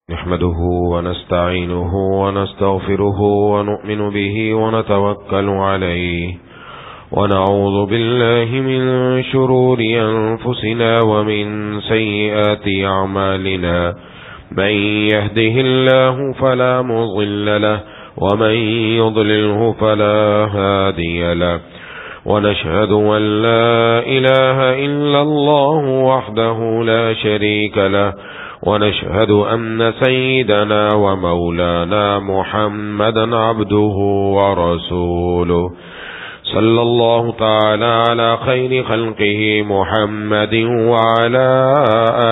نحمده ونستعينه ونستغفره ونؤمن به ونتوكل عليه ونعوذ بالله من شرور أنفسنا ومن سيئات أعمالنا من يهده الله فلا مضل له ومن يضلله فلا هادي له ونشهد أن لا إله إلا الله وحده لا شريك له ونشهد أن سيدنا ومولانا محمدا عبده ورسوله صلى الله تعالى على خير خلقه محمد وعلى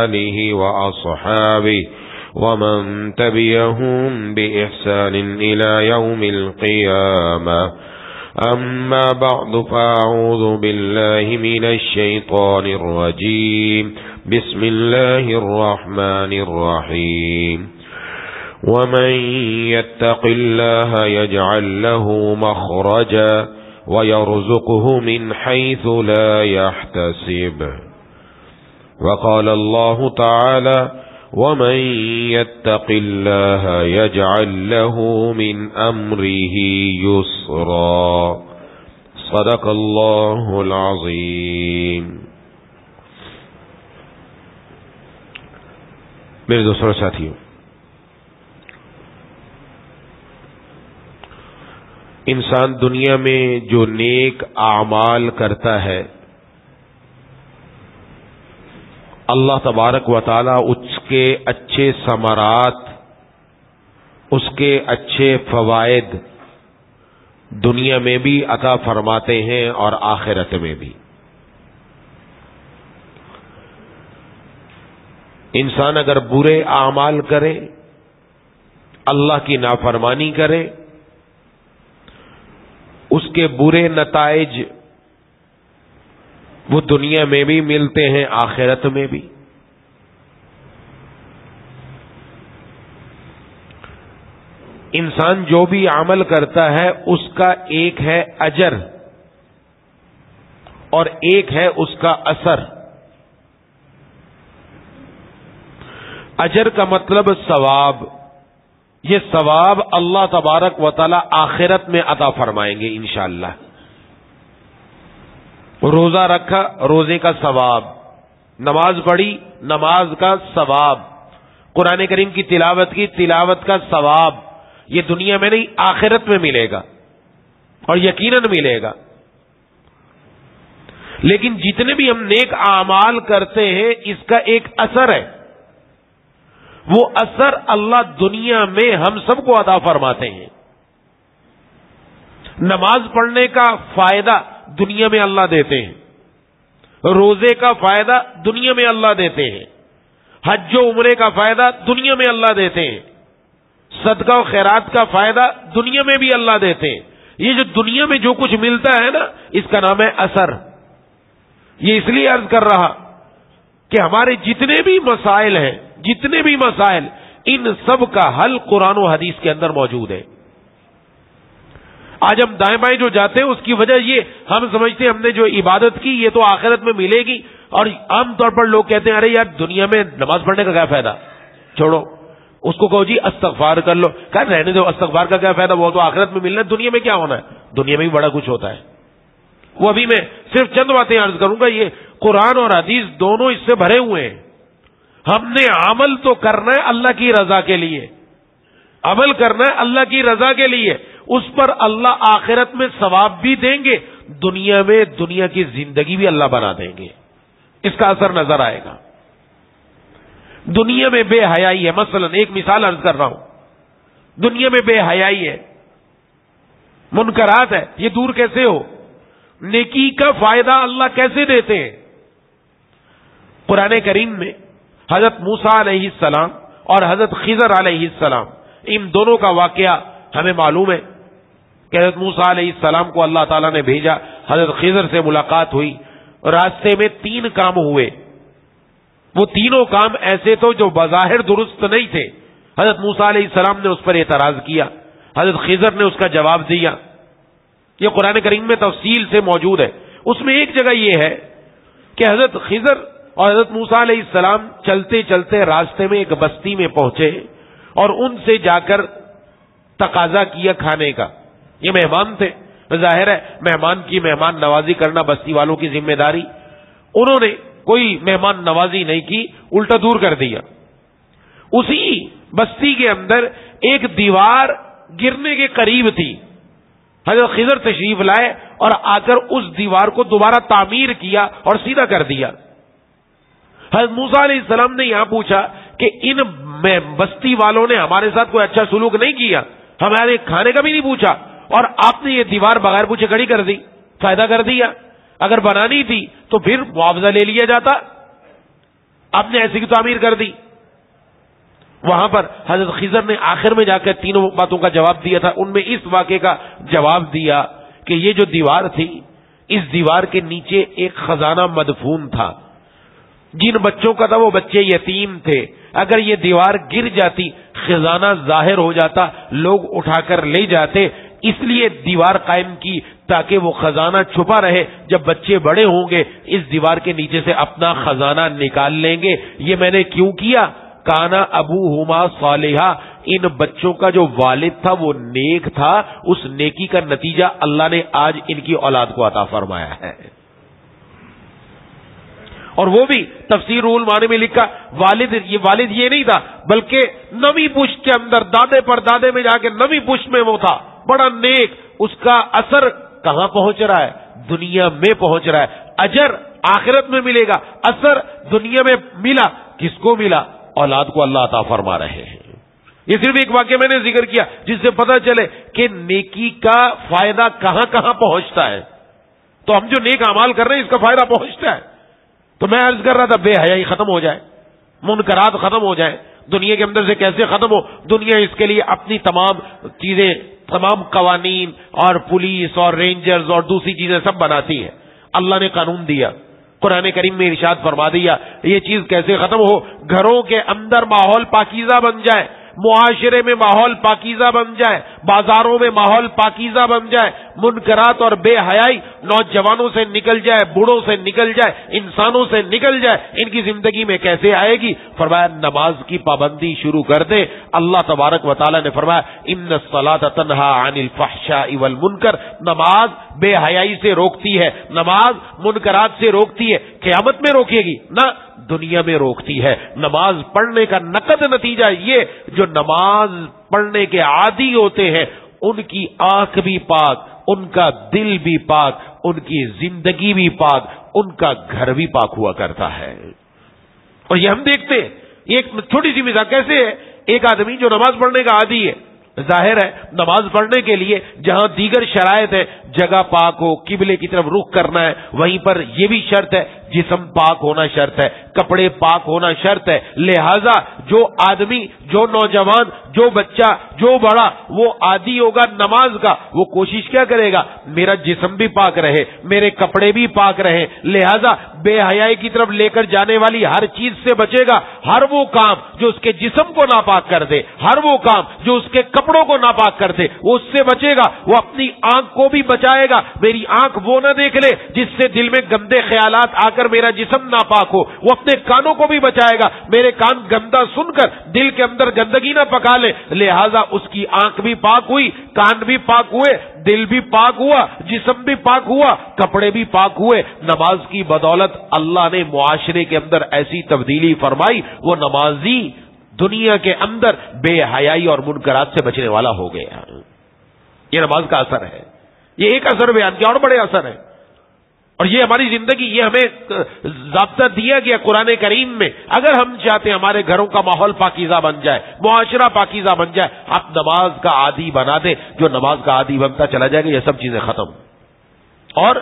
آله وأصحابه ومن تبعهم بإحسان إلى يوم القيامة أما بعد فأعوذ بالله من الشيطان الرجيم بسم الله الرحمن الرحيم ومن يتق الله يجعل له مخرجا ويرزقه من حيث لا يحتسب وقال الله تعالى ومن يتق الله يجعل له من أمره يسرا صدق الله العظيم. میرے دوستوں اور ساتھیوں، انسان دنیا میں جو نیک اعمال کرتا ہے اللہ تبارک و تعالی اس کے اچھے ثمرات، اس کے اچھے فوائد دنیا میں بھی عطا فرماتے ہیں اور آخرت میں بھی. انسان اگر برے اعمال کرے، اللہ کی نافرمانی کرے، اس کے برے نتائج وہ دنیا میں بھی ملتے ہیں، آخرت میں بھی. انسان جو بھی عمل کرتا ہے اس کا ایک ہے اجر اور ایک ہے اس کا اثر. اجر کا مطلب ثواب. یہ ثواب اللہ تبارک و تعالی آخرت میں عطا فرمائیں گے انشاءاللہ. روزہ رکھا، روزے کا ثواب. نماز پڑھی، نماز کا ثواب. قرآن کریم کی تلاوت کی، تلاوت کا ثواب. یہ دنیا میں نہیں، آخرت میں ملے گا اور یقیناً ملے گا. لیکن جتنے بھی ہم نیک اعمال کرتے ہیں اس کا ایک اثر ہے. وہ اثر اللہ دنیا میں ہم سب کو عطا فرماتے ہیں. نماز پڑھنے کا فائدہ دنیا میں اللہ دیتے ہیں، روزے کا فائدہ دنیا میں اللہ دیتے ہیں، حج و عمرے کا فائدہ دنیا میں اللہ دیتے ہیں، صدقہ و خیرات کا فائدہ دنیا میں بھی اللہ دیتے ہیں. یہ جو دنیا میں جو کچھ ملتا ہے نا، اس کا نام ہے اثر. یہ اس لیے عرض کر رہا کہ ہمارے جتنے بھی مسائل ہیں، جتنے بھی مسائل، ان سب کا حل قرآن و حدیث کے اندر موجود ہے. آج ہم دائیں بائیں جو جاتے ہیں اس کی وجہ یہ ہم سمجھتے ہیں ہم نے جو عبادت کی یہ تو آخرت میں ملے گی، اور عام طور پر لوگ کہتے ہیں ارے یار دنیا میں نماز پڑھنے کا کیا فائدہ، چھوڑو اس کو. کہو جی استغفار کر لو، کہا رہنے دو، استغفار کا کیا فائدہ، وہ تو آخرت میں ملنا ہے، دنیا میں کیا ہونا ہے. دنیا میں بھی بڑا کچھ ہوتا ہے. وہ ابھی میں صرف چند باتیں عرض کروں گا. یہ قرآن اور حدیث دونوں اس سے بھرے ہوئے ہیں. ہم نے عمل تو کرنا ہے اللہ کی رضا کے لیے، عمل کرنا ہے اللہ کی رضا کے لیے. اس پر اللہ آخرت میں ثواب بھی دیں گے، دنیا میں دنیا کی زندگی بھی اللہ بنا دیں گے. اس کا اثر نظر آئے گا. دنیا میں بے حیائی ہے، مثلا ایک مثال عرض کر رہا ہوں. دنیا میں بے حیائی ہے، منکرات ہے، یہ دور کیسے ہو؟ نیکی کا فائدہ اللہ کیسے دیتے ہیں؟ قرآن کریم میں حضرت موسیٰ علیہ السلام اور حضرت خضر علیہ السلام، ان دونوں کا واقعہ ہمیں معلوم ہے کہ حضرت موسیٰ علیہ السلام کو اللہ تعالیٰ نے بھیجا، حضرت خضر سے ملاقات ہوئی، راستے میں 3 کام ہوئے. وہ تینوں کام ایسے تو جو بظاہر درست نہیں تھے. حضرت موسیٰ علیہ السلام نے اس پر اعتراض کیا، حضرت خضر نے اس کا جواب دیا. یہ قرآن کریم میں تفصیل سے موجود ہے. اس میں ایک جگہ یہ ہے کہ حضرت خضر اور حضرت موسیٰ علیہ السلام چلتے چلتے راستے میں ایک بستی میں پہنچے اور ان سے جا کر تقاضا کیا کھانے کا. یہ مہمان تھے, ظاہر ہے مہمان کی مہمان نوازی کرنا بستی والوں کی ذمہ داری. انہوں نے کوئی مہمان نوازی نہیں کی, الٹا دور کر دیا. اسی بستی کے اندر ایک دیوار گرنے کے قریب تھی. حضرت خضر تشریف لائے اور آ کر اس دیوار کو دوبارہ تعمیر کیا اور سیدھا کر دیا. حضرت موسیٰ علیہ السلام نے یہاں پوچھا کہ ان بستی والوں نے ہمارے ساتھ کوئی اچھا سلوک نہیں کیا, ہمارے کھانے کا بھی نہیں پوچھا, اور آپ نے یہ دیوار بغیر پوچھے کھڑی کر دی, فائدہ کر دیا. اگر بنانی تھی تو پھر معاوضہ لے لیا جاتا, آپ نے ایسی کی تعمیر کر دی. وہاں پر حضرت خضر نے آخر میں جا کر تینوں باتوں کا جواب دیا تھا. ان میں اس واقعے کا جواب دیا کہ یہ جو دیوار تھی, اس دیوار کے نیچے ایک خزانہ مدفون تھا. جن بچوں کا تھا وہ بچے یتیم تھے. اگر یہ دیوار گر جاتی خزانہ ظاہر ہو جاتا, لوگ اٹھا کر لے جاتے. اس لیے دیوار قائم کی تاکہ وہ خزانہ چھپا رہے. جب بچے بڑے ہوں گے اس دیوار کے نیچے سے اپنا خزانہ نکال لیں گے. یہ میں نے کیوں کیا؟ کانا ابوہما صالحا, ان بچوں کا جو والد تھا وہ نیک تھا, اس نیکی کا نتیجہ اللہ نے آج ان کی اولاد کو عطا فرمایا ہے. اور وہ بھی تفسیر روح المعانی میں لکھا والد یہ نہیں تھا بلکہ نویں پشت کے اندر دادے پر دادے میں جا کے نویں پشت میں وہ تھا, بڑا نیک. اس کا اثر کہاں پہنچ رہا ہے؟ دنیا میں پہنچ رہا ہے. اجر آخرت میں ملے گا, اثر دنیا میں ملا. کس کو ملا؟ اولاد کو اللہ عطا فرما رہے ہیں. یہ صرف ایک واقعہ میں نے ذکر کیا جس سے پتہ چلے کہ نیکی کا فائدہ کہاں کہاں پہنچتا ہے. تو ہم جو نیک اعمال کر رہے ہیں اس کا فائدہ پہنچتا ہے. تو میں عرض کر رہا تھا بے حیائی ختم ہو جائے, منکرات ختم ہو جائیں. دنیا کے اندر سے کیسے ختم ہو؟ دنیا اس کے لیے اپنی تمام چیزیں, تمام قوانین اور پولیس اور رینجرز اور دوسری چیزیں سب بناتی ہے. اللہ نے قانون دیا, قرآن کریم میں ارشاد فرما دیا. یہ چیز کیسے ختم ہو؟ گھروں کے اندر ماحول پاکیزہ بن جائے, معاشرے میں ماحول پاکیزہ بن جائے, بازاروں میں ماحول پاکیزہ بن جائے, منکرات اور بے حیائی نوجوانوں سے نکل جائے, بوڑھوں سے نکل جائے, انسانوں سے نکل جائے. ان کی زندگی میں کیسے آئے گی؟ فرمایا نماز کی پابندی شروع کر دے. اللہ تبارک و تعالی نے فرمایا ان الصلاۃ تنہا عن الفحشاء والمنکر, نماز بے حیائی سے روکتی ہے, نماز منکرات سے روکتی ہے. قیامت میں روکے گی نہ, دنیا میں روکتی ہے. نماز پڑھنے کا نقد نتیجہ یہ, جو نماز پڑھنے کے عادی ہوتے ہیں ان کی آنکھ بھی پاک, ان کا دل بھی پاک, ان کی زندگی بھی پاک, ان کا گھر بھی پاک ہوا کرتا ہے. اور یہ ہم دیکھتے ہیں. یہ ایک چھوٹی سی مثال کیسے ہے, ایک آدمی جو نماز پڑھنے کا عادی ہے, ظاہر ہے نماز پڑھنے کے لیے جہاں دیگر شرائط ہے, جگہ پاک ہو, قبلے کی طرف رخ کرنا ہے, وہیں پر یہ بھی شرط ہے جسم پاک ہونا شرط ہے, کپڑے پاک ہونا شرط ہے. لہذا جو آدمی, جو نوجوان, جو بچہ, جو بڑا وہ عادی ہوگا نماز کا, وہ کوشش کیا کرے گا؟ میرا جسم بھی پاک رہے, میرے کپڑے بھی پاک رہے. لہذا بے حیائی کی طرف لے کر جانے والی ہر چیز سے بچے گا. ہر وہ کام جو اس کے جسم کو ناپاک کر دے, ہر وہ کام جو اس کے کپڑوں کو ناپاک کر دے, وہ اس سے بچے گا. وہ اپنی آنکھ کو بھی بچائے گا. میری آنکھ وہ نہ دیکھ لے جس سے دل میں گندے خیالات آ کر میرا جسم ناپاک ہو. وہ اپنے کانوں کو بھی بچائے گا, میرے کان گندا سن کر دل کے اندر گندگی نہ پکا لے. لہذا اس کی آنکھ بھی پاک ہوئی, کان بھی پاک ہوئے, دل بھی پاک ہوا, جسم بھی پاک ہوا, کپڑے بھی پاک ہوئے. نماز کی بدولت اللہ نے معاشرے کے اندر ایسی تبدیلی فرمائی, وہ نمازی دنیا کے اندر بے حیائی اور منکرات سے بچنے والا ہو گیا. یہ نماز کا اثر ہے. یہ ایک اثر بیان کیا, اور بڑے اثر ہیں. اور یہ ہماری زندگی, یہ ہمیں ضابطہ دیا گیا قرآن کریم میں. اگر ہم چاہتے ہیں ہمارے گھروں کا ماحول پاکیزہ بن جائے, معاشرہ پاکیزہ بن جائے, آپ نماز کا عادی بنا دیں. جو نماز کا عادی بنتا چلا جائے گا یہ سب چیزیں ختم. اور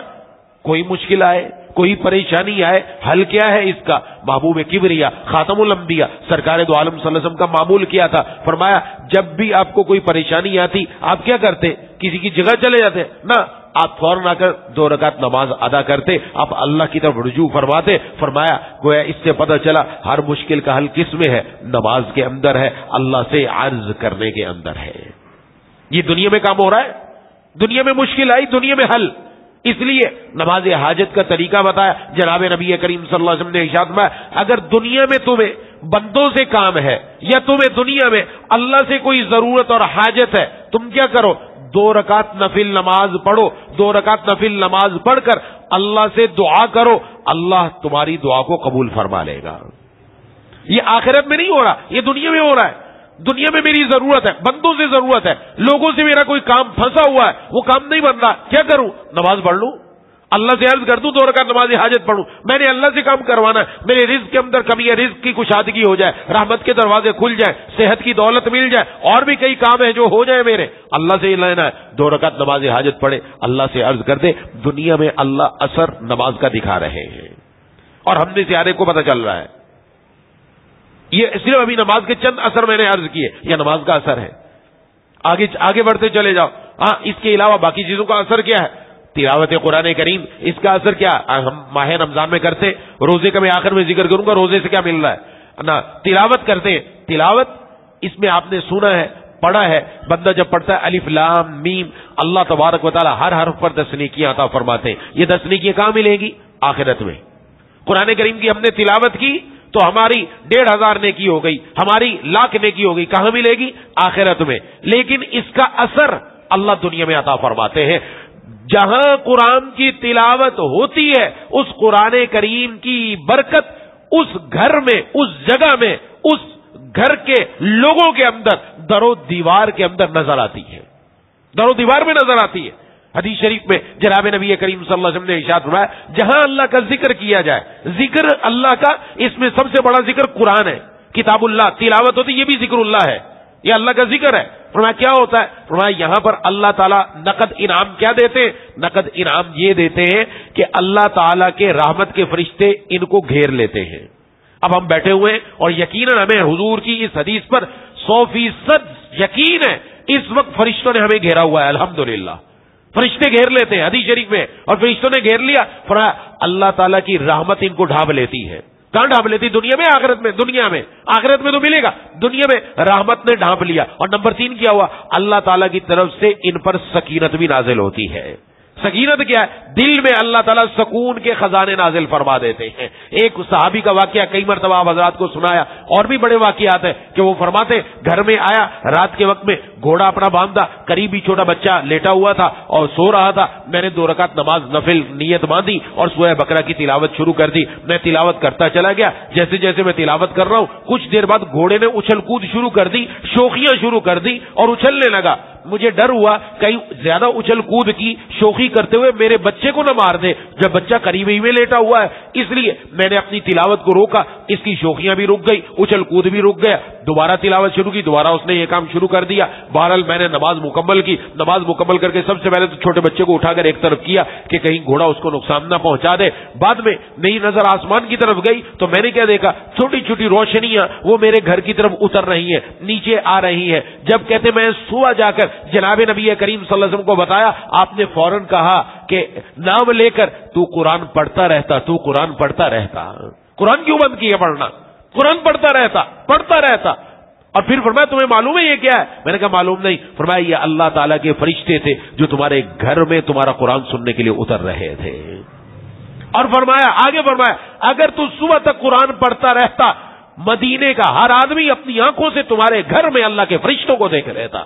کوئی مشکل آئے, کوئی پریشانی آئے, حل کیا ہے اس کا؟ محبوب کبریا خاتم الانبیاء سرکار دو عالم صلی اللہ علیہ وسلم کا معمول کیا تھا. فرمایا جب بھی آپ کو کوئی پریشانی آتی آپ کیا کرتے؟ کسی کی جگہ چلے جاتے نہ, آپ فوراً آ کر 2 رکعت نماز ادا کرتے, آپ اللہ کی طرف رجوع فرماتے. فرمایا گویا اس سے پتہ چلا ہر مشکل کا حل کس میں ہے؟ نماز کے اندر ہے, اللہ سے عرض کرنے کے اندر ہے. یہ دنیا میں کام ہو رہا ہے. دنیا میں مشکل آئی, دنیا میں حل. اس لیے نماز حاجت کا طریقہ بتایا جناب نبی کریم صلی اللہ علیہ وسلم نے ارشاد فرمایا اگر دنیا میں تمہیں بندوں سے کام ہے یا تمہیں دنیا میں اللہ سے کوئی ضرورت اور حاجت ہے، تم کیا کرو، 2 رکعت نفل نماز پڑھو، 2 رکعت نفل نماز پڑھ کر اللہ سے دعا کرو، اللہ تمہاری دعا کو قبول فرما لے گا۔ یہ آخرت میں نہیں ہو رہا، یہ دنیا میں ہو رہا ہے۔ دنیا میں میری ضرورت ہے، بندوں سے ضرورت ہے، لوگوں سے میرا کوئی کام پھنسا ہوا ہے، وہ کام نہیں بن رہا، کیا کروں، نماز پڑھ لوں، اللہ سے عرض کر دوں 2 رکعت نماز حاجت پڑھوں، میں نے اللہ سے کام کروانا ہے، میرے رزق کے اندر کمی ہے، رزق کی کشادگی ہو جائے، رحمت کے دروازے کھل جائیں، صحت کی دولت مل جائے، اور بھی کئی کام ہیں جو ہو جائے میرے، اللہ سے ہی لینا ہے، 2 رکعت نماز حاجت پڑھے، اللہ سے عرض کر دے۔ دنیا میں اللہ اثر نماز کا دکھا رہے ہیں، اور ہم نے سیارے کو پتہ چل رہا ہے۔ یہ صرف ابھی نماز کے چند اثر میں نے عرض کیے، یہ نماز کا اثر ہے۔ آگے بڑھتے چلے جاؤ، ہاں اس کے علاوہ باقی چیزوں کا اثر کیا ہے؟ تلاوت قرآن کریم، اس کا اثر کیا ہم ماہ رمضان میں کرتے، روزے کا میں آخر میں ذکر کروں گا، روزے سے کیا مل رہا ہے نا، تلاوت کرتے ہیں، تلاوت اس میں آپ نے سنا ہے، پڑھا ہے، بندہ جب پڑھتا ہے الف لام میم، اللہ تبارک و تعالی ہر حرف پر 10 نیکیاں عطا فرماتے ہیں۔ یہ 10 نیکیاں کہاں ملیں گی؟ آخرت میں۔ قرآن کریم کی ہم نے تلاوت کی تو ہماری 1500 نیکی ہو گئی، ہماری 1,00,000 نیکی ہو گئی، کہاں ملے گی؟ آخرت میں۔ لیکن اس کا اثر اللہ دنیا میں عطا فرماتے ہیں۔ جہاں قرآن کی تلاوت ہوتی ہے، اس قرآن کریم کی برکت اس گھر میں، اس جگہ میں، اس گھر کے لوگوں کے اندر، در و دیوار کے اندر نظر آتی ہے، در و دیوار میں نظر آتی ہے۔ حدیث شریف میں جناب نبی کریم صلی اللہ علیہ وسلم نے ارشاد فرمایا، جہاں اللہ کا ذکر کیا جائے، ذکر اللہ کا، اس میں سب سے بڑا ذکر قرآن ہے، کتاب اللہ، تلاوت ہوتی یہ بھی ذکر اللہ ہے، یہ اللہ کا ذکر ہے۔ فرمایا کیا ہوتا ہے؟ فرمایا یہاں پر اللہ تعالیٰ نقد انعام کیا دیتے ہیں؟ نقد انعام یہ دیتے ہیں کہ اللہ تعالیٰ کے رحمت کے فرشتے ان کو گھیر لیتے ہیں۔ اب ہم بیٹھے ہوئے ہیں اور یقیناً ہمیں حضور کی اس حدیث پر 100% یقین ہے، اس وقت فرشتوں نے ہمیں گھیرا ہوا ہے، الحمدللہ۔ فرشتے گھیر لیتے ہیں حدیث شریف میں، اور فرشتوں نے گھیر لیا، فرمایا اللہ تعالیٰ کی رحمت ان کو ڈھانپ لیتی ہے۔ کہاں ڈھانپ لیتی؟ دنیا میں، آخرت میں؟ دنیا میں، آخرت میں تو ملے گا، دنیا میں رحمت نے ڈھانپ لیا۔ اور نمبر 3 کیا ہوا؟ اللہ تعالیٰ کی طرف سے ان پر سکینت بھی نازل ہوتی ہے۔ سکینت کیا ہے؟ دل میں اللہ تعالیٰ سکون کے خزانے نازل فرما دیتے ہیں۔ ایک صحابی کا واقعہ کئی مرتبہ آپ حضرات کو سنایا، اور بھی بڑے واقعات ہیں کہ وہ فرماتے گھر میں آیا رات کے وقت میں، گھوڑا اپنا باندھا، قریبی چھوٹا بچہ لیٹا ہوا تھا اور سو رہا تھا، میں نے 2 رکعت نماز نفل نیت باندھی اور سورہ بقرہ کی تلاوت شروع کر دی۔ میں تلاوت کرتا چلا گیا، جیسے جیسے میں تلاوت کر رہا ہوں کچھ دیر بعد گھوڑے نے اچھل کود شروع کر دی، شوخیاں شروع کر دی اور اچھلنے لگا۔ مجھے ڈر ہوا کہیں زیادہ اچھل کود کی شوخی کرتے ہوئے میرے بچے کو نہ مار دے، جب بچہ قریب ہی میں لیٹا ہوا ہے، اس لیے میں نے اپنی تلاوت کو روکا، اس کی شوخیاں بھی رک گئی، اچھل کود بھی رک گیا، دوبارہ تلاوت شروع کی، دوبارہ اس نے یہ کام شروع کر دیا۔ بہرحال میں نے نماز مکمل کی، نماز مکمل کر کے سب سے پہلے تو چھوٹے بچے کو اٹھا کر ایک طرف کیا کہ کہیں گھوڑا اس کو نقصان نہ پہنچا دے۔ بعد میں میری نظر آسمان کی طرف گئی تو میں نے کیا دیکھا؟ چھوٹی چھوٹی روشنیاں وہ میرے گھر کی طرف اتر رہی ہیں، نیچے آ رہی ہیں۔ جب کہتے میں صبح جا کر جناب نبی کریم صلی اللہ علیہ وسلم کو بتایا، آپ نے فوراً کہا کہ نام لے کر تو قرآن پڑھتا رہتا، تو قرآن پڑھتا رہتا۔ قرآن کیوں بند کیا پڑھنا؟ قرآن پڑھتا رہتا۔ اور پھر فرمایا تمہیں معلوم ہے یہ کیا ہے؟ میں نے کہا معلوم نہیں۔ فرمایا یہ اللہ تعالیٰ کے فرشتے تھے جو تمہارے گھر میں تمہارا قرآن سننے کے لیے اتر رہے تھے۔ اور فرمایا آگے فرمایا اگر تو صبح تک قرآن پڑھتا رہتا، مدینے کا ہر آدمی اپنی آنکھوں سے تمہارے گھر میں اللہ کے فرشتوں کو دیکھ رہتا۔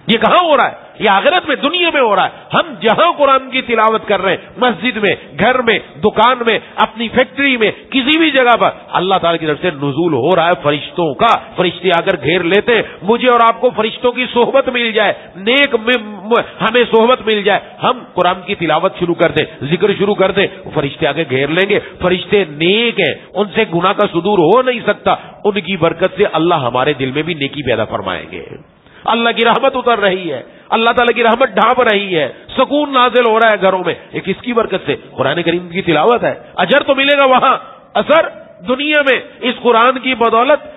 یہ کہاں ہو رہا ہے؟ یہ آخرت میں، دنیا میں ہو رہا ہے۔ ہم جہاں قرآن کی تلاوت کر رہے ہیں، مسجد میں، گھر میں، دکان میں، اپنی فیکٹری میں، کسی بھی جگہ پر اللہ تعالیٰ کی طرف سے نزول ہو رہا ہے فرشتوں کا۔ فرشتے آ کر گھیر لیتے ہیں، مجھے اور آپ کو فرشتوں کی صحبت مل جائے، نیک ہمیں صحبت مل جائے، ہم قرآن کی تلاوت شروع کر دیں، ذکر شروع کر دیں، فرشتے آ کے گھیر لیں گے۔ فرشتے نیک ہیں، ان سے گناہ کا صدور ہو نہیں سکتا، ان کی برکت سے اللہ ہمارے دل میں بھی نیکی پیدا فرمائیں گے۔ اللہ کی رحمت اتر رہی ہے، اللہ تعالیٰ کی رحمت ڈھانپ رہی ہے، سکون نازل ہو رہا ہے گھروں میں۔ یہ کس کی برکت سے؟ قرآن کریم کی تلاوت ہے۔ اجر تو ملے گا وہاں، اثر دنیا میں اس قرآن کی بدولت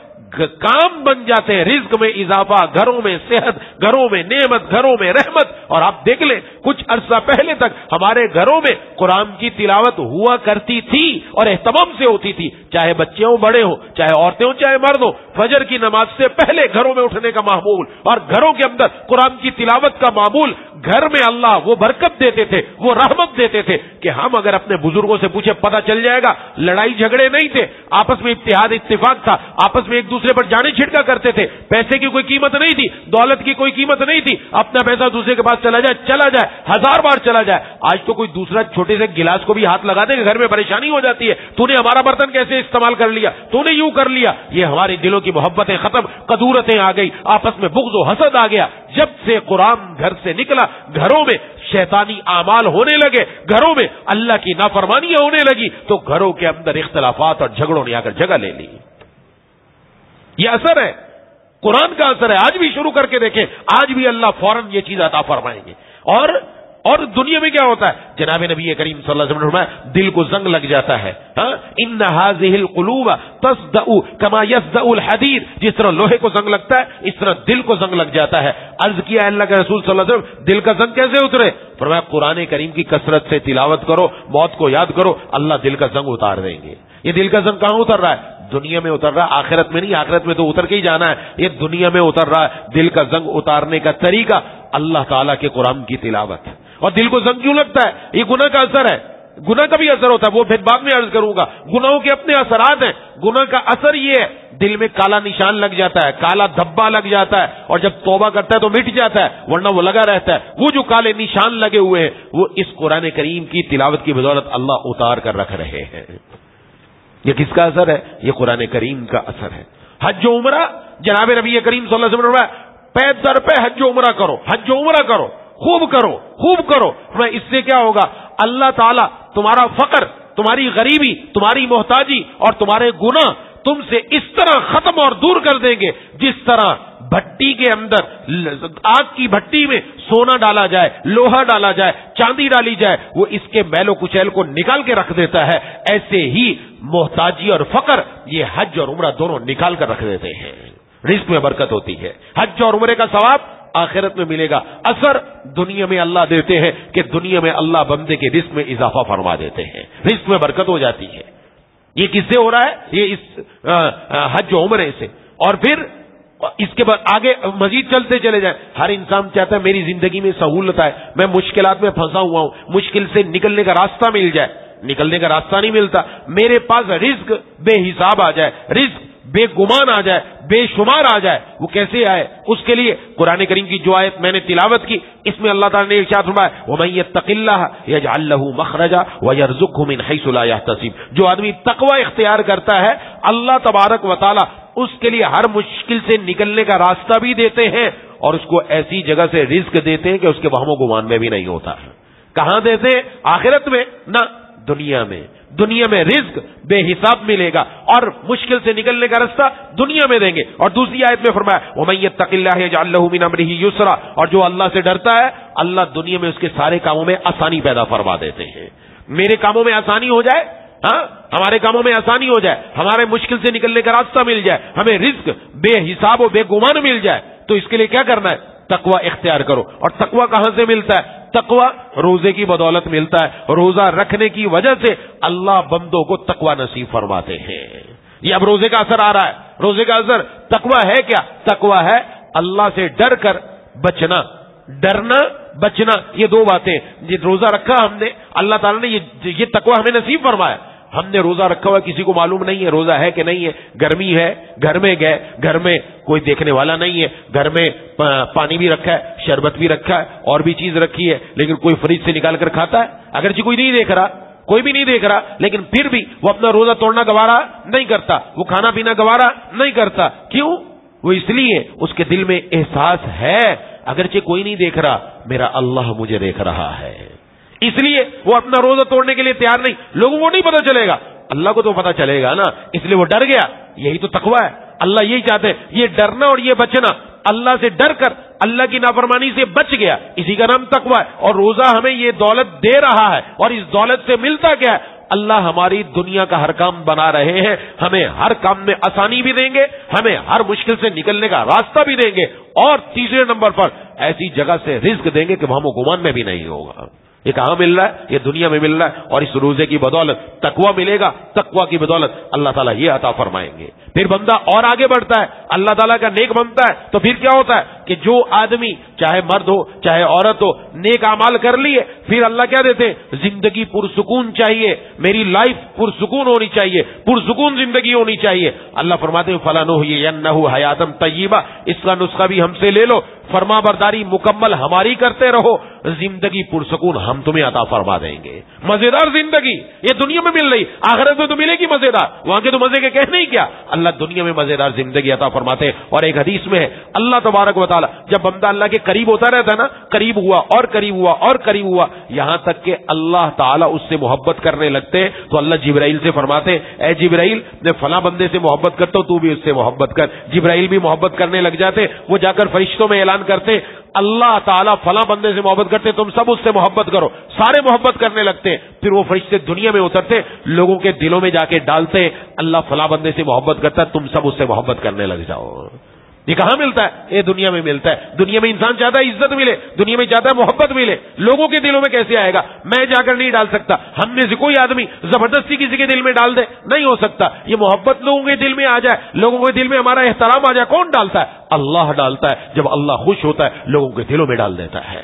کام بن جاتے ہیں، رزق میں اضافہ، گھروں میں صحت، گھروں میں نعمت، گھروں میں رحمت۔ اور آپ دیکھ لیں کچھ عرصہ پہلے تک ہمارے گھروں میں قرآن کی تلاوت ہوا کرتی تھی اور اہتمام سے ہوتی تھی، چاہے بچے ہوں، بڑے ہوں، چاہے عورتیں ہوں، چاہے مرد ہوں۔ فجر کی نماز سے پہلے گھروں میں اٹھنے کا معمول اور گھروں کے اندر قرآن کی تلاوت کا معمول گھر میں اللہ وہ برکت دیتے تھے، وہ رحمت دیتے تھے کہ ہم اگر اپنے بزرگوں سے پوچھے پتہ چل جائے گا، لڑائی جھگڑے نہیں تھے، آپس میں اتحاد اتفاق تھا، آپس میں ایک دوسرے پر جانے چھڑکا کرتے تھے، پیسے کی کوئی قیمت نہیں تھی، دولت کی کوئی قیمت نہیں تھی، اپنا پیسہ دوسرے کے پاس چلا جائے 1000 بار چلا جائے۔ آج تو کوئی دوسرا چھوٹے سے گلاس کو بھی ہاتھ لگا دے کہ گھر میں پریشانی ہو جاتی ہے، تو نے ہمارا برتن کیسے استعمال کر لیا، تو نے یوں کر لیا۔ یہ ہمارے دلوں کی محبتیں ختم، قدورتیں آ گئی، آپس میں بغض و حسد آ گیا۔ جب سے قرآن گھر سے نکلا، گھروں میں شیطانی اعمال ہونے لگے، گھروں میں اللہ کی نافرمانیاں ہونے لگی، تو گھروں کے اندر اختلافات اور جھگڑوں نے آ کر جگہ لے لی۔ یہ اثر ہے، قرآن کا اثر ہے۔ آج بھی شروع کر کے دیکھیں، آج بھی اللہ فوراً یہ چیز عطا فرمائیں گے۔ اور دنیا میں کیا ہوتا ہے؟ جناب نبی کریم صلی اللہ علیہ وسلم نے فرمایا دل کو زنگ لگ جاتا ہے۔ ان هذه القلوب تصدأ كما يصدأ الحديد، جس طرح لوہے کو زنگ لگتا ہے اس طرح دل کو زنگ لگ جاتا ہے۔ عرض کیا اللہ کے رسول صلی اللہ علیہ وسلم دل کا زنگ کیسے اترے؟ فرمایا قرآن کریم کی کثرت سے تلاوت کرو، موت کو یاد کرو، اللہ دل کا زنگ اتار دیں گے۔ یہ دل کا زنگ کہاں اتر رہا ہے؟ دنیا میں اتر رہا ہے، آخرت میں نہیں، آخرت میں تو اتر کے ہی جانا ہے۔ یہ دنیا میں اتر رہا ہے۔ دل کا زنگ اتارنے کا طریقہ اللہ تعالیٰ کے قرآن کی تلاوت۔ اور دل کو زنگ کیوں لگتا ہے؟ یہ گناہ کا اثر ہے، گناہ کا بھی اثر ہوتا ہے، وہ پھر بعد میں عرض کروں گا۔ گناہوں کے اپنے اثرات ہیں، گناہ کا اثر یہ ہے دل میں کالا نشان لگ جاتا ہے، کالا دھبا لگ جاتا ہے، اور جب توبہ کرتا ہے تو مٹ جاتا ہے، ورنہ وہ لگا رہتا ہے۔ وہ جو کالے نشان لگے ہوئے ہیں وہ اس قرآن کریم کی تلاوت کی بدولت اللہ اتار کر رکھ رہے ہیں۔ یہ کس کا اثر ہے؟ یہ قرآن کریم کا اثر ہے۔ حج و عمرہ، جناب نبی کریم صلی اللہ علیہ وسلم نے پے در پہ حج و عمرہ کرو، حج و عمرہ کرو، خوب کرو، خوب کرو۔ اس سے کیا ہوگا؟ اللہ تعالیٰ تمہارا فقر، تمہاری غریبی، تمہاری محتاجی اور تمہارے گناہ تم سے اس طرح ختم اور دور کر دیں گے جس طرح بھٹی کے اندر، آگ کی بھٹی میں سونا ڈالا جائے، لوہا ڈالا جائے، چاندی ڈالی جائے، وہ اس کے میل و کچیل کو نکال کے رکھ دیتا ہے۔ ایسے ہی محتاجی اور فقر یہ حج اور عمرہ دونوں نکال کر رکھ دیتے ہیں۔ رزق میں برکت ہوتی ہے، حج اور عمرے کا ثواب آخرت میں ملے گا۔ اثر دنیا میں اللہ دیتے ہیں کہ دنیا میں اللہ بندے کے رزق میں اضافہ فرما دیتے ہیں، رزق میں برکت ہو جاتی ہے۔ یہ کس سے ہو رہا ہے؟ یہ اس حج و عمرے سے۔ اور پھر اس کے بعد آگے مزید چلتے چلے جائیں۔ ہر انسان چاہتا ہے میری زندگی میں سہولت آئے، میں مشکلات میں پھنسا ہوا ہوں، مشکل سے نکلنے کا راستہ مل جائے، نکلنے کا راستہ نہیں ملتا، میرے پاس رزق بے حساب آ جائے، رزق بے گمان آ جائے، بے شمار آ جائے۔ وہ کیسے آئے؟ اس کے لیے قرآن کریم کی جو آیت میں نے تلاوت کی، اس میں اللہ تعالیٰ نے ارشاد فرمایا وَمَن يَتَّقِ اللَّهَ يَجْعَل لَّهُ مَخْرَجًا وَيَرْزُقْهُ مِنْ حَيْثُ لَا يَحْتَسِبُ۔ جو آدمی تقوی اختیار کرتا ہے اللہ تبارک و تعالیٰ اس کے لیے ہر مشکل سے نکلنے کا راستہ بھی دیتے ہیں اور اس کو ایسی جگہ سے رزق دیتے ہیں کہ اس کے وہم و گمان میں بھی نہیں ہوتا ہے۔ کہاں دیتے ہیں؟ آخرت میں نہ، دنیا میں۔ دنیا میں رزق بے حساب ملے گا اور مشکل سے نکلنے کا راستہ دنیا میں دیں گے۔ اور دوسری آیت میں فرمایا وَمَن يَتَّقِ اللَّهَ يَجْعَل لَّهُ مِنْ أَمْرِهِ يُسْرًا، اور جو اللہ سے ڈرتا ہے اللہ دنیا میں اس کے سارے کاموں میں آسانی پیدا فرما دیتے ہیں۔ میرے کاموں میں آسانی ہو جائے، ہمارے کاموں میں آسانی ہو جائے، ہمارے مشکل سے نکلنے کا راستہ مل جائے، ہمیں رزق بے حساب و بے گمان مل جائے، تو اس کے لیے کیا کرنا ہے؟ تقوی اختیار کرو۔ اور تقوی کہاں سے ملتا ہے؟ تقوی روزے کی بدولت ملتا ہے۔ روزہ رکھنے کی وجہ سے اللہ بندوں کو تقوی نصیب فرماتے ہیں۔ یہ اب روزے کا اثر آ رہا ہے۔ روزے کا اثر تقوی ہے کیا؟ تقوی ہے اللہ سے ڈر کر بچنا، ڈرنا بچنا، یہ دو باتیں۔ یہ روزہ رکھا ہم نے، اللہ تعالیٰ نے یہ تقوی ہمیں نصیب فرمایا۔ ہم نے روزہ رکھا ہوا، کسی کو معلوم نہیں ہے روزہ ہے کہ نہیں ہے، گرمی ہے، گھر میں گئے، گھر میں کوئی دیکھنے والا نہیں ہے، گھر میں پانی بھی رکھا ہے، شربت بھی رکھا ہے، اور بھی چیز رکھی ہے، لیکن کوئی فریج سے نکال کر کھاتا ہے؟ اگرچہ کوئی نہیں دیکھ رہا، کوئی بھی نہیں دیکھ رہا، لیکن پھر بھی وہ اپنا روزہ توڑنا گوارا نہیں کرتا، وہ کھانا پینا گوارا نہیں کرتا۔ کیوں؟ وہ اس لیے اس کے دل میں احساس ہے اگرچہ کوئی نہیں دیکھ رہا، میرا اللہ مجھے دیکھ رہا ہے، اس لیے وہ اپنا روزہ توڑنے کے لیے تیار نہیں۔ لوگوں کو نہیں پتا چلے گا، اللہ کو تو پتا چلے گا نا، اس لیے وہ ڈر گیا۔ یہی تو تقوی ہے، اللہ یہی چاہتے ہیں، یہ ڈرنا اور یہ بچنا، اللہ سے ڈر کر اللہ کی نافرمانی سے بچ گیا، اسی کا نام تقوی ہے۔ اور روزہ ہمیں یہ دولت دے رہا ہے، اور اس دولت سے ملتا کیا ہے؟ اللہ ہماری دنیا کا ہر کام بنا رہے ہیں، ہمیں ہر کام میں آسانی بھی دیں گے، ہمیں ہر مشکل سے نکلنے کا راستہ بھی دیں گے، اور تیسرے نمبر پر ایسی جگہ سے رزق دیں گے کہ ہم و گمان میں بھی نہیں ہوگا۔ یہ کہاں مل رہا ہے؟ یہ دنیا میں مل رہا ہے، اور اس روزے کی بدولت تقویٰ ملے گا، تقویٰ کی بدولت اللہ تعالیٰ یہ عطا فرمائیں گے۔ پھر بندہ اور آگے بڑھتا ہے، اللہ تعالیٰ کا نیک بنتا ہے، تو پھر کیا ہوتا ہے کہ جو آدمی چاہے مرد ہو چاہے عورت ہو نیک اعمال کر لیے، پھر اللہ کیا دیتے ہیں؟ زندگی پرسکون چاہیے، میری لائف پرسکون ہونی چاہیے، پرسکون زندگی ہونی چاہیے۔ اللہ فرماتے ہیں فَلَنُحْيِيَنَّهُ حَيَاةً طَيِّبَةً، اس کا نسخہ بھی ہم سے لے لو، فرما برداری مکمل ہماری کرتے رہو، زندگی پرسکون ہم تمہیں عطا فرما دیں گے۔ مزیدار زندگی یہ دنیا میں مل رہی، آخرت میں تو ملے گی مزیدار، وہاں کے تو مزے کے کہنے ہی کیا، اللہ دنیا میں مزیدار زندگی عطا فرماتے ہیں۔ اور ایک حدیث میں ہے اللہ تبارک و تعالی جب بندہ اللہ کے قریب ہوتا رہتا ہے نا، قریب ہوا اور قریب ہوا اور قریب ہوا، یہاں تک کہ اللہ تعالیٰ اس سے محبت کرنے لگتے ہیں، تو اللہ جبرائیل سے فرماتے ہیں اے جبرائیل میں فلاں بندے سے محبت کرتا ہوں، تو بھی اس سے محبت کر۔ جبرائیل بھی محبت کرنے لگ جاتے، وہ جا کر فرشتوں میں اعلان کرتے اللہ تعالیٰ فلاں بندے سے محبت کرتے، تم سب اس سے محبت کرو، سارے محبت کرنے لگتے ہیں۔ پھر وہ فرشتے دنیا میں اترتے، لوگوں کے دلوں میں جا کے ڈالتے اللہ فلاں بندے سے محبت کرتا ہے، تم سب اس سے محبت کرنے لگ جاؤ۔ یہ کہاں ملتا ہے؟ یہ دنیا میں ملتا ہے۔ دنیا میں انسان چاہتا ہے عزت ملے، دنیا میں چاہتا ہے محبت ملے، لوگوں کے دلوں میں کیسے آئے گا؟ میں جا کر نہیں ڈال سکتا، ہم میں سے کوئی آدمی زبردستی کسی کے دل میں ڈال دے، نہیں ہو سکتا۔ یہ محبت لوگوں کے دل میں آ جائے، لوگوں کے دل میں ہمارا احترام آ جائے، کون ڈالتا ہے؟ اللہ ڈالتا ہے۔ جب اللہ خوش ہوتا ہے لوگوں کے دلوں میں ڈال دیتا ہے۔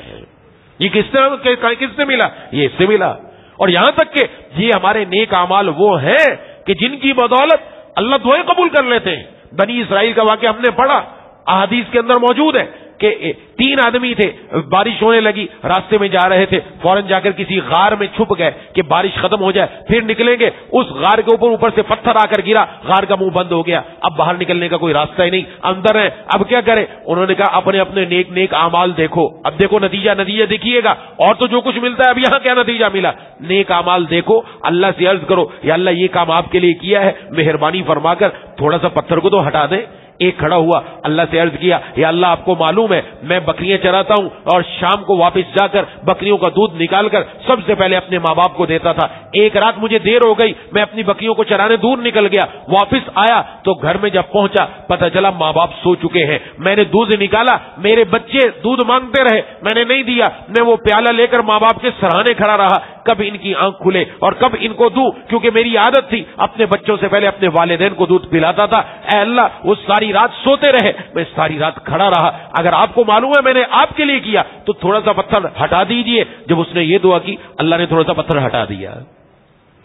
یہ کس سے ملا؟ یہ اس سے ملا۔ اور یہاں تک کہ یہ ہمارے نیک اعمال وہ ہیں کہ جن کی بدولت اللہ دعائیں قبول کر لیتے ہیں۔ بنی اسرائیل کا واقعہ ہم نے پڑھا، احادیث کے اندر موجود ہے کہ 3 آدمی تھے، بارش ہونے لگی، راستے میں جا رہے تھے، فوراً جا کر کسی غار میں چھپ گئے کہ بارش ختم ہو جائے پھر نکلیں گے۔ اس غار کے اوپر سے پتھر آ کر گرا، غار کا منہ بند ہو گیا، اب باہر نکلنے کا کوئی راستہ ہی نہیں، اندر ہے، اب کیا کرے؟ انہوں نے کہا اپنے اپنے نیک اعمال دیکھو، اب دیکھو نتیجہ دیکھیے گا، اور تو جو کچھ ملتا ہے اب یہاں کیا نتیجہ ملا؟ نیک اعمال دیکھو، اللہ سے عرض کرو یا اللہ یہ کام آپ کے لیے کیا ہے، مہربانی فرما کر تھوڑا سا پتھر کو تو ہٹا دیں۔ ایک کھڑا ہوا، اللہ سے عرض کیا یا اللہ آپ کو معلوم ہے میں بکریاں چراتا ہوں اور شام کو واپس جا کر بکریوں کا دودھ نکال کر سب سے پہلے اپنے ماں باپ کو دیتا تھا، ایک رات مجھے دیر ہو گئی، میں اپنی بکریوں کو چرانے دور نکل گیا، واپس آیا تو گھر میں جب پہنچا پتہ چلا ماں باپ سو چکے ہیں، میں نے دودھ نکالا، میرے بچے دودھ مانگتے رہے، میں نے نہیں دیا، میں وہ پیالہ لے کر ماں باپ کے سراہنے کھڑا رہا، کب ان کی آنکھ کھلے اور کب ان کو دوں، کیونکہ میری عادت تھی اپنے بچوں سے پہلے اپنے والدین کو دودھ پلاتا تھا۔ اے اللہ وہ ساری رات سوتے رہے، میں ساری رات کھڑا رہا، اگر آپ کو معلوم ہے میں نے آپ کے لیے کیا تو تھوڑا سا پتھر ہٹا دیجئے۔ جب اس نے یہ دعا کی اللہ نے تھوڑا سا پتھر ہٹا دیا،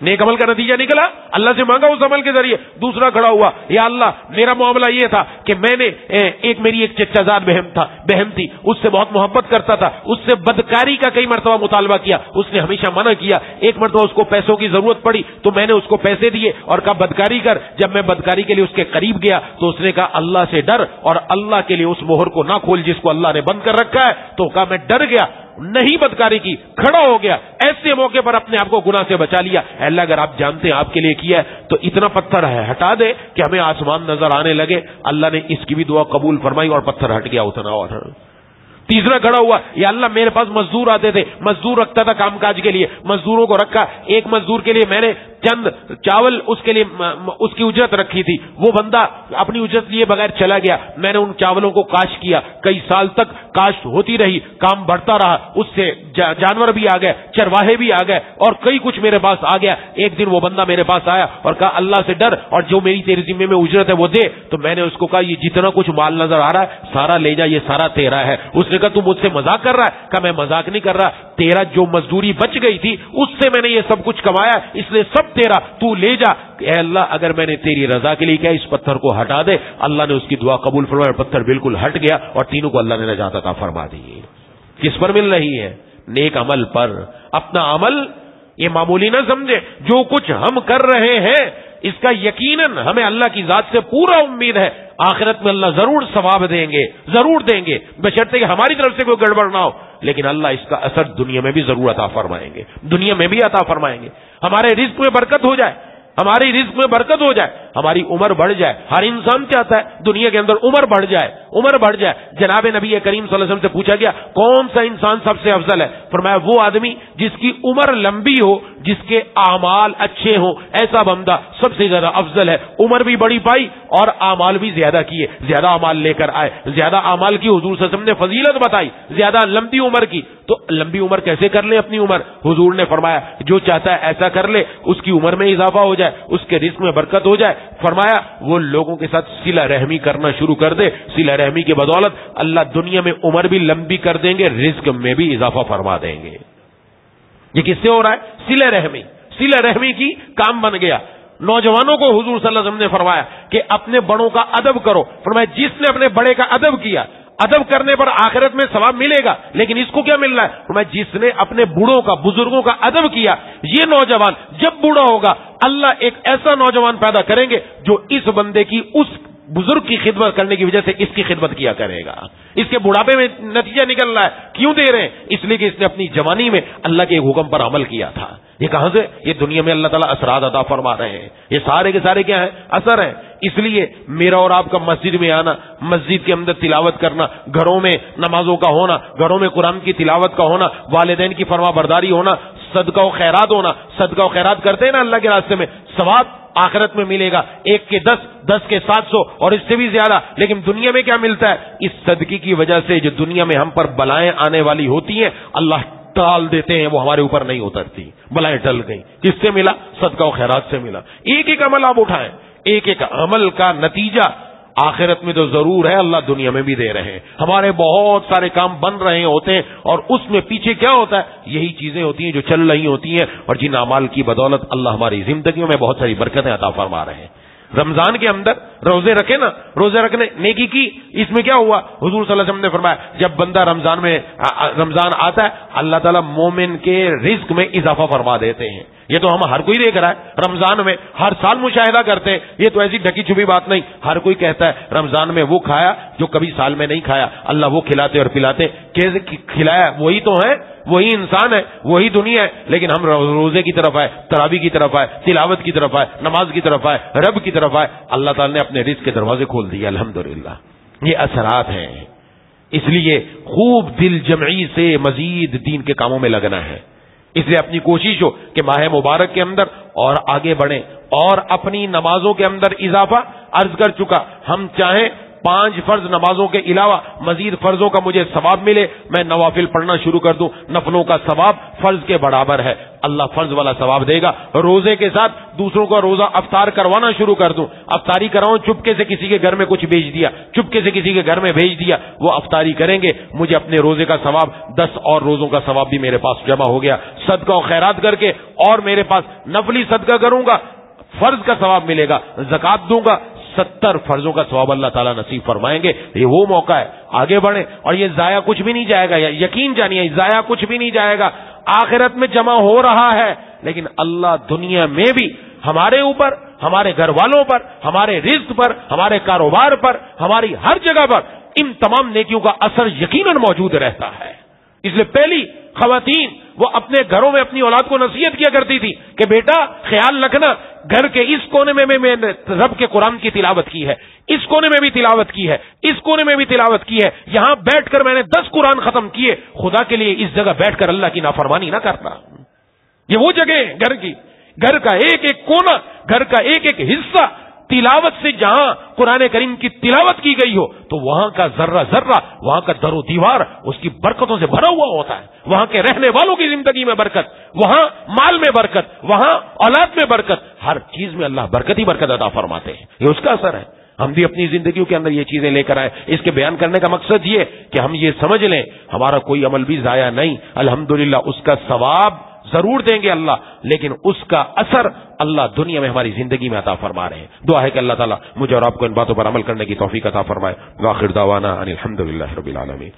نیک عمل کا نتیجہ نکلا، اللہ سے مانگا اس عمل کے ذریعے۔ دوسرا کھڑا ہوا یا اللہ میرا معاملہ یہ تھا کہ میں نے میری ایک چچا زاد بہن تھی، اس سے بہت محبت کرتا تھا، اس سے بدکاری کا کئی مرتبہ مطالبہ کیا، اس نے ہمیشہ منع کیا، ایک مرتبہ اس کو پیسوں کی ضرورت پڑی تو میں نے اس کو پیسے دیے اور کہا بدکاری کر، جب میں بدکاری کے لیے اس کے قریب گیا تو اس نے کہا اللہ سے ڈر اور اللہ کے لیے اس مہر کو نہ کھول جس کو اللہ نے بند کر رکھا ہے، تو کہا میں ڈر گیا، نہیں بدکاری کی، کھڑا ہو گیا، ایسے موقع پر اپنے آپ کو گناہ سے بچا لیا۔ اے اللہ اگر آپ جانتے ہیں آپ کے لیے کیا ہے تو اتنا پتھر ہے ہٹا دے کہ ہمیں آسمان نظر آنے لگے۔ اللہ نے اس کی بھی دعا قبول فرمائی اور پتھر ہٹ گیا اتنا۔ اور تیسرا کھڑا ہوا یا اللہ میرے پاس مزدور آتے تھے، مزدور رکھتا تھا کام کاج کے لیے، مزدوروں کو رکھا، ایک مزدور کے لیے میں نے چند چاول اس کے لیے اس کی اجرت رکھی تھی، وہ بندہ اپنی اجرت لیے بغیر چلا گیا، میں نے ان چاولوں کو کاشت کیا، کئی سال تک کاشت ہوتی رہی، کام بڑھتا رہا، اس سے جانور بھی آ گئے، چرواہے بھی آ گئے اور کئی کچھ میرے پاس آ گیا۔ ایک دن وہ بندہ میرے پاس آیا اور کہا اللہ سے ڈر اور جو میری تیرے ذمے میں اجرت ہے وہ دے، تو میں نے اس کو کہا یہ جتنا کچھ مال نظر آ رہا ہے سارا لے جا، یہ سارا تیرا ہے۔ اس نے کہا تو مجھ سے مذاق کر رہا ہے؟ کہا میں مذاق نہیں کر رہا، تیرا جو مزدوری بچ گئی تھی اس سے میں نے یہ سب کچھ کمایا، اس لیے سب تیرا، تو لے جا۔ اے اللہ اگر میں نے تیری رضا کے لیے کیا اس پتھر کو ہٹا دے۔ اللہ نے اس کی دعا قبول فرمایا، پتھر بالکل ہٹ گیا اور تینوں کو اللہ نے نجات عطا فرما دی۔ کس پر مل رہی ہے؟ نیک عمل پر۔ اپنا عمل یہ معمولی نہ سمجھے، جو کچھ ہم کر رہے ہیں اس کا یقیناً ہمیں اللہ کی ذات سے پورا امید ہے، آخرت میں اللہ ضرور ثواب دیں گے، ضرور دیں گے، بشرطے کہ ہماری طرف سے کوئی گڑبڑ نہ ہو، لیکن اللہ اس کا اثر دنیا میں بھی ضرور عطا فرمائیں گے، دنیا میں بھی عطا فرمائیں گے۔ ہمارے رزق میں برکت ہو جائے، ہماری رزق میں برکت ہو جائے، ہماری عمر بڑھ جائے. ہر انسان چاہتا ہے دنیا کے اندر عمر بڑھ جائے, عمر بڑھ جائے. جناب نبی کریم صلی اللہ علیہ وسلم سے پوچھا گیا کون سا انسان سب سے افضل ہے؟ فرمایا وہ آدمی جس کی عمر لمبی ہو, جس کے اعمال اچھے ہوں, ایسا بندہ سب سے زیادہ افضل ہے. عمر بھی بڑی پائی اور اعمال بھی زیادہ کیے, زیادہ اعمال لے کر آئے, زیادہ اعمال کی حضور صلی اللہ علیہ وسلم نے فضیلت بتائی, زیادہ لمبی عمر کی. تو لمبی عمر کیسے کر لیں اپنی عمر؟ حضور نے فرمایا جو چاہتا ہے ایسا کر لے, اس کی عمر میں اضافہ ہو جائے, اس کے رزق میں برکت ہو جائے. فرمایا وہ لوگوں کے ساتھ صلہ رحمی کرنا شروع کر دے, صلہ رحمی کی بدولت اللہ دنیا میں عمر بھی لمبی کر دیں گے, رزق میں بھی اضافہ فرما دیں گے. یہ کس سے ہو رہا ہے؟ صلہ رحمی. صلہ رحمی کی کام بن گیا. نوجوانوں کو حضور صلی اللہ علیہ وسلم نے فرمایا کہ اپنے بڑوں کا ادب کرو. فرمایا جس نے اپنے بڑے کا ادب کیا, ادب کرنے پر آخرت میں ثواب ملے گا, لیکن اس کو کیا مل رہا ہے؟ فرمایا جس نے اپنے بوڑھوں کا, بزرگوں کا ادب کیا, یہ نوجوان جب بوڑھا ہوگا اللہ ایک ایسا نوجوان پیدا کریں گے جو اس بندے کی, اس بزرگ کی خدمت کرنے کی وجہ سے اس کی خدمت کیا کرے گا. اس کے بڑھاپے میں نتیجہ نکل رہا ہے. کیوں دے رہے ہیں؟ اس لیے کہ اس نے اپنی جوانی میں اللہ کے حکم پر عمل کیا تھا. یہ کہاں سے؟ یہ دنیا میں اللہ تعالیٰ اثرات عطا فرما رہے ہیں. یہ سارے کے سارے کیا ہیں؟ اثر ہیں. اس لیے میرا اور آپ کا مسجد میں آنا, مسجد کے اندر تلاوت کرنا, گھروں میں نمازوں کا ہونا, گھروں میں قرآن کی تلاوت کا ہونا, والدین کی فرما برداری ہونا, صدقہ و خیرات ہونا. صدقہ و خیرات کرتے ہیں نا اللہ کے راستے میں, ثواب آخرت میں ملے گا 1 کے 10, 10 کے 700 اور اس سے بھی زیادہ. لیکن دنیا میں کیا ملتا ہے؟ اس صدقے کی وجہ سے جو دنیا میں ہم پر بلائیں آنے والی ہوتی ہیں اللہ ٹال دیتے ہیں, وہ ہمارے اوپر نہیں اترتی. بلائیں ٹل گئی. کس سے ملا؟ صدقہ و خیرات سے ملا. ایک ایک عمل آپ اٹھائیں, ایک ایک عمل کا نتیجہ آخرت میں تو ضرور ہے, اللہ دنیا میں بھی دے رہے ہیں. ہمارے بہت سارے کام بن رہے ہوتے ہیں اور اس میں پیچھے کیا ہوتا ہے؟ یہی چیزیں ہوتی ہیں جو چل رہی ہوتی ہیں, اور جن اعمال کی بدولت اللہ ہماری زندگیوں میں بہت ساری برکتیں عطا فرما رہے ہیں. رمضان کے اندر روزے رکھے نا, روزے رکھنے نیکی کی. اس میں کیا ہوا؟ حضور صلی اللہ علیہ وسلم نے فرمایا جب بندہ رمضان آتا ہے اللہ تعالیٰ مومن کے رزق میں اضافہ فرما دیتے ہیں. یہ تو ہم ہر کوئی دیکھ رہا ہے رمضان میں, ہر سال مشاہدہ کرتے ہیں. یہ تو ایسی ڈھکی چھپی بات نہیں, ہر کوئی کہتا ہے رمضان میں وہ کھایا جو کبھی سال میں نہیں کھایا. اللہ وہ کھلاتے اور پلاتے, کیسے کھلایا وہی تو ہے, وہی انسان ہے, وہی دنیا ہے. لیکن ہم روزے کی طرف آئے, تراویح کی طرف آئے, تلاوت کی طرف آئے, نماز کی طرف آئے, رب کی طرف آئے. اللہ تعالیٰ نے اپنے رزق کے دروازے کھول دیے الحمدللہ. یہ اثرات ہیں. اس لیے خوب دل جمعی سے مزید دین کے کاموں میں لگنا ہے. اس لیے اپنی کوشش ہو کہ ماہ مبارک کے اندر اور آگے بڑھیں اور اپنی نمازوں کے اندر اضافہ. عرض کر چکا, ہم چاہیں 5 فرض نمازوں کے علاوہ مزید فرضوں کا مجھے ثواب ملے, میں نوافل پڑھنا شروع کر دوں. نفلوں کا ثواب فرض کے برابر ہے, اللہ فرض والا ثواب دے گا. روزے کے ساتھ دوسروں کا روزہ افطار کروانا شروع کر دوں, افطاری کراؤں, چپکے سے کسی کے گھر میں کچھ بھیج دیا, چپکے سے کسی کے گھر میں بھیج دیا, وہ افطاری کریں گے, مجھے اپنے روزے کا ثواب 10 اور روزوں کا ثواب بھی میرے پاس جمع ہو گیا. صدقہ و خیرات کر کے اور میرے پاس نفلی صدقہ کروں گا, فرض کا ثواب ملے گا. زکات دوں گا, 70 فرضوں کا ثواب اللہ تعالیٰ نصیب فرمائیں گے. یہ وہ موقع ہے, آگے بڑھیں. اور یہ ضائع کچھ بھی نہیں جائے گا, یقین جانیے ضائع کچھ بھی نہیں جائے گا. آخرت میں جمع ہو رہا ہے, لیکن اللہ دنیا میں بھی ہمارے اوپر, ہمارے گھر والوں پر, ہمارے رزق پر, ہمارے کاروبار پر, ہماری ہر جگہ پر ان تمام نیکیوں کا اثر یقیناً موجود رہتا ہے. اس لیے پہلی خواتین وہ اپنے گھروں میں اپنی اولاد کو نصیحت کیا کرتی تھی کہ بیٹا خیال رکھنا, گھر کے اس کونے میں نے رب کے قرآن کی تلاوت کی ہے, اس کونے میں بھی تلاوت کی ہے, اس کونے میں بھی تلاوت کی ہے, یہاں بیٹھ کر میں نے 10 قرآن ختم کیے. خدا کے لیے اس جگہ بیٹھ کر اللہ کی نافرمانی نہ کرنا. یہ وہ جگہ ہے گھر کی, گھر کا ایک ایک کونا, گھر کا ایک ایک حصہ تلاوت سے جہاں قرآن کریم کی تلاوت کی گئی ہو تو وہاں کا ذرہ ذرہ, وہاں کا در و دیوار اس کی برکتوں سے بھرا ہوا ہوتا ہے. وہاں کے رہنے والوں کی زندگی میں برکت, وہاں مال میں برکت, وہاں اولاد میں برکت, ہر چیز میں اللہ برکت ہی برکت عطا فرماتے ہیں. یہ اس کا اثر ہے. ہم بھی اپنی زندگیوں کے اندر یہ چیزیں لے کر آئے. اس کے بیان کرنے کا مقصد یہ کہ ہم یہ سمجھ لیں ہمارا کوئی عمل بھی ضائع نہیں, الحمدللہ اس کا ثواب ضرور دیں گے اللہ, لیکن اس کا اثر اللہ دنیا میں ہماری زندگی میں عطا فرما رہے ہیں. دعا ہے کہ اللہ تعالیٰ مجھے اور آپ کو ان باتوں پر عمل کرنے کی توفیق عطا فرمائے. وآخر دعوانا ان الحمدللہ رب العالمین.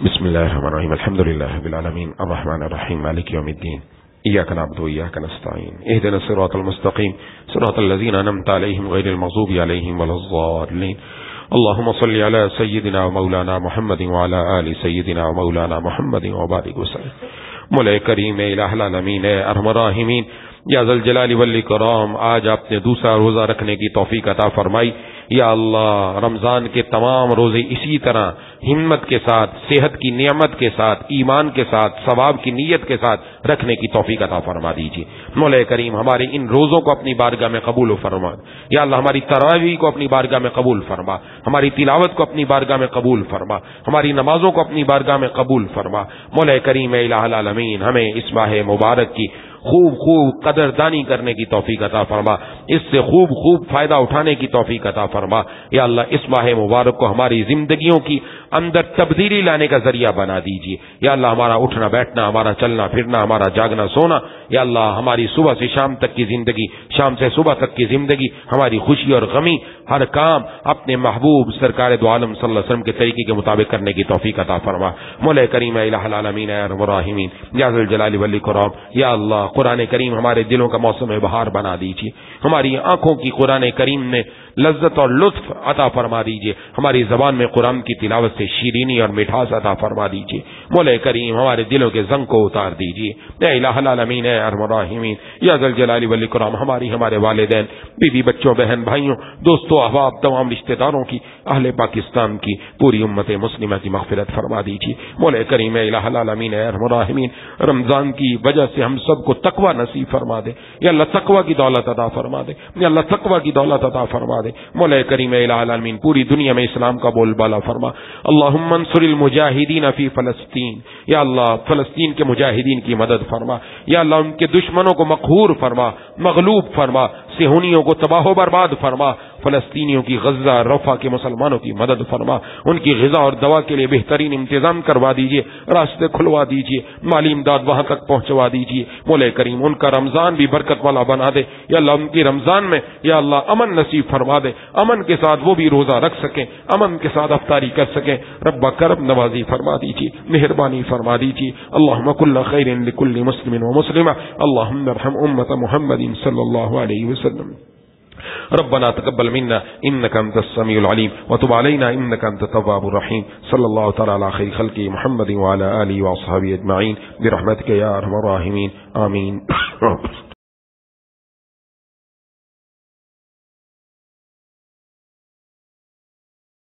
بسم اللہ الرحمن الرحیم. الحمدللہ رب العالمین الرحمن الرحیم مالک یوم الدین. ایاک نعبد و ایاک نستعین. اهدنا الصراط المستقیم صراط الذین انعمت علیہم غیر المغضوب علیہم ولا الضالین. اللهم صل على سيدنا ومولانا محمد وعلى آل سيدنا ومولانا محمد وبارك وسلم. مولا کریم الہ العالمین ارحم الراحمین, یا ذل جلال والاکرام آج آپ نے دوسرا روزہ رکھنے کی توفیق عطا فرمائی. یا اللہ رمضان کے تمام روزے اسی طرح ہمت کے ساتھ، صحت کی نعمت کے ساتھ، ایمان کے ساتھ، ثواب کی نیت کے ساتھ رکھنے کی توفیق عطا فرما دیجیے. مولا کریم ہمارے ان روزوں کو اپنی بارگاہ میں قبول و فرما. یا اللہ ہماری تراویح کو اپنی بارگاہ میں قبول فرما، ہماری تلاوت کو اپنی بارگاہ میں قبول فرما، ہماری نمازوں کو اپنی بارگاہ میں قبول فرما. مولا کریم الہ العالمین ہمیں اس ماہ مبارک کی خوب قدردانی کرنے کی توفیق عطا فرما، اس سے خوب فائدہ اٹھانے کی توفیق عطا فرما. یا اللہ اس ماہ مبارک کو ہماری زندگیوں کی اندر تبدیلی لانے کا ذریعہ بنا دیجیے. یا اللہ ہمارا اٹھنا بیٹھنا، ہمارا چلنا پھرنا، ہمارا جاگنا سونا، یا اللہ ہماری صبح سے شام تک کی زندگی، شام سے صبح تک کی زندگی، ہماری خوشی اور غمی، ہر کام اپنے محبوب سرکار دو عالم صلی اللہ علیہ وسلم کے طریقے کے مطابق کرنے کی توفیق عطا فرما. مولا کریم الہ العالمین یا ارحم الراحمین یا ذل جلال والاکرام، یا اللہ قرآن کریم ہمارے دلوں کا موسم بہار بنا دیجیے، ہماری آنکھوں کی قرآن کریم نے لذت اور لطف عطا فرما دیجیے، ہماری زبان میں قرآن کی تلاوت سے شیرینی اور مٹھاس عطا فرما دیجیے. مولا کریم ہمارے دلوں کے زنگ کو اتار دیجیے. اے الہ العالمین اے ارحم الراحمین یا ذل جلال والاکرام ہمارے والدین، بیوی، بچوں، بہن، بھائیوں، دوستوں، احباب، تمام رشتہ داروں کی، اہل پاکستان کی، پوری امت مسلمہ کی مغفرت فرما دیجیے. مولا کریم اے الہ العالمین اے ارحم الراحمین رمضان کی وجہ سے ہم سب کو تقوی نصیب فرما دے. یا اللہ تقوی کی دولت عطا فرما دے. یا اللہ تقوی کی دولت عطا فرما دے. مولا کریم الہ العالمین پوری دنیا میں اسلام کا بول بالا فرما. اللہم انصر المجاہدین فی فلسطین، یا اللہ فلسطین کے مجاہدین کی مدد فرما. یا اللہ ان کے دشمنوں کو مقہور فرما، مغلوب فرما، صہیونیوں کو تباہ و برباد فرما. فلسطینیوں کی غزہ رفح کے مسلمانوں کی مدد فرما، ان کی غذا اور دوا کے لیے بہترین انتظام کروا دیجیے، راستے کھلوا دیجیے، مالی امداد وہاں تک پہنچوا دیجیے. مولا کریم ان کا رمضان بھی برکت والا بنا دے. یا اللہ ان کی رمضان میں یا اللہ امن نصیب فرما دے، امن کے ساتھ وہ بھی روزہ رکھ سکیں، امن کے ساتھ افطاری کر سکیں. رب کرم نوازی فرما دیجیے، مہربانی فرما دیجیے. اللہم کل خیر لکل مسلم و مسلمہ، اللہم ارحم امت محمد صلی اللہ علیہ وسلم. ربنا تقبل منا انك انت السميع العليم وتب علينا انك انت التواب الرحيم. صلى الله تعالى على خير خلقه محمد وعلى اله واصحابه اجمعين برحمتك يا ارحم الراحمين. آمين.